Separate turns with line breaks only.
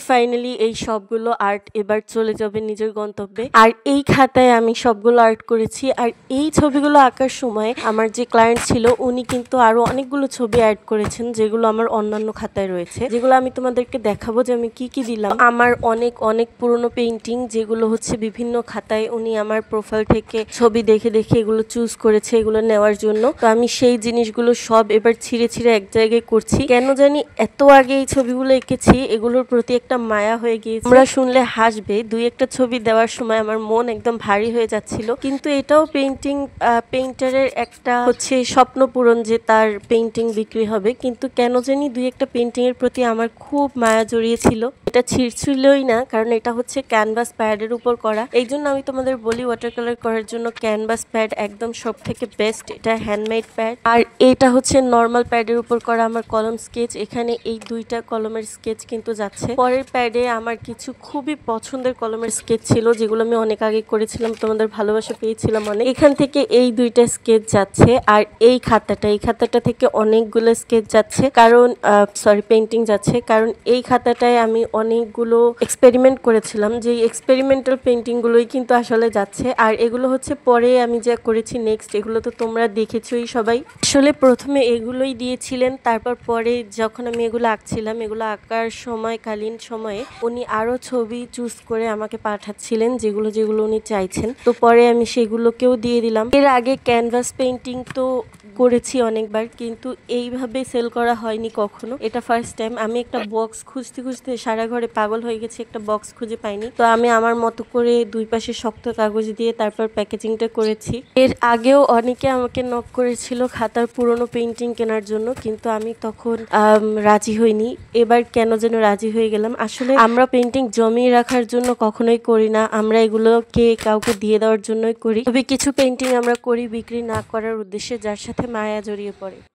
Finally এই সবগুলো art এবার চলে যাবে নিজের গন্তব্যে। আর এই খাতায় আমি সবগুলো আর্ট করেছি। আর এই ছবিগুলো আঁকার সময় আমার যে ক্লায়েন্ট ছিল উনি কিন্তু আরো অনেকগুলো ছবি অ্যাড করেছেন, যেগুলো আমার অন্যান্য খাতায় রয়েছে, যেগুলো আমি তোমাদেরকে দেখাবো যে আমি কি কি দিলাম। আমার অনেক অনেক পুরনো পেইন্টিং, যেগুলো হচ্ছে বিভিন্ন খাতায় উনি আমার প্রোফাইল থেকে ছবি দেখে দেখে এগুলো চুজ করেছে এগুলো নেওয়ার জন্য। তো আমি সেই জিনিসগুলো সব এবার ছিঁড়ে ছিঁড়ে এক জায়গায় করছি। কেন জানি এত আগে এই ছবিগুলো এঁকেছি, এগুলোর প্রতি একটা মায়া হয়ে গিয়েছে। তোমরা শুনলে হাসবে, দুই একটা ছবি দেওয়ার সময় আমার মন একদম ভারী হয়ে যাচ্ছিল। কিন্তু এটাও পেইন্টারের একটা হচ্ছে স্বপ্ন পূরণ যে তার পেইন্টিং বিক্রি হবে। কিন্তু কেন জানি দুই একটা পেইন্টিং এর প্রতি আমার খুব মায়া জড়িয়েছিল। এটা ছিঁড়ছিলই না, কারণ এটা হচ্ছে ক্যানভাস প্যাডের উপর করা। এই জন্য আমি তোমাদের বলি ওয়াটার কালার করার জন্য ক্যানভাস প্যাড একদম সব থেকে বেস্ট। এটা হ্যান্ডমেড প্যাড। আর এটা হচ্ছে নর্মাল প্যাডের উপর করা আমার কলম স্কেচ। এখানে এই দুইটা কলমের স্কেচ কিন্তু যাচ্ছে। পরের প্যাডে আমার কিছু খুবই পছন্দের কলমের স্কেচ ছিল, যেগুলো আমি অনেক আগে করেছিলাম, তোমাদের ভালোবাসা পেয়েছিলাম অনেক। এখান থেকে এই দুইটা স্কেচ যাচ্ছে। আর এই খাতাটা থেকে অনেকগুলো স্কেচ যাচ্ছে, কারণ পেইন্টিং যাচ্ছে। কারণ এই খাতাটায় আমি অনেকগুলো এক্সপেরিমেন্ট করেছিলাম, যে এক্সপেরিমেন্টাল পেইন্টিং গুলোই কিন্তু আসলে যাচ্ছে। আর এগুলো হচ্ছে পরে আমি যা করেছি নেক্সট, এগুলো তো তোমরা দেখেছোই সবাই। আসলে প্রথমে এগুলোই দিয়েছিলেন, তারপর পরে যখন আমি এগুলো আঁকছিলাম, এগুলো আঁকার সময়কালীন সময়ে উনি আরো ছবি চুজ করে আমাকে পাঠাচ্ছিলেন, যেগুলো যেগুলো উনি চাইছেন। তো পরে আমি সেগুলোকেও দিয়ে দিলাম। এর আগে ক্যানভাস পেইন্টিং তো করেছি অনেকবার, কিন্তু এইভাবে সেল করা হয়নি কখনো। এটা ফার্স্ট টাইম। আমি একটা বক্স খুঁজতে খুঁজতে সারা ঘরে পাগল হয়ে গেছি, একটা বক্স খুঁজে পাইনি। তো আমি আমার মতো করে দুই পাশে শক্ত কাগজ দিয়ে তারপর প্যাকেজিংটা করেছি। এর আগেও অনেকে আমাকে নক করেছিল খাতার পুরনো পেইন্টিং কেনার জন্য, কিন্তু আমি তখন রাজি হইনি। এবার কেন যেন রাজি হয়ে গেলাম। আসলে আমরা পেইন্টিং জমিয়ে রাখার জন্য কখনোই করি না, আমরা এগুলোকে কাউকে দিয়ে দেওয়ার জন্যই করি। তবে কিছু পেইন্টিং আমরা করি বিক্রি না করার উদ্দেশ্যে, যার সাথে মায়া জড়িয়ে পড়ে।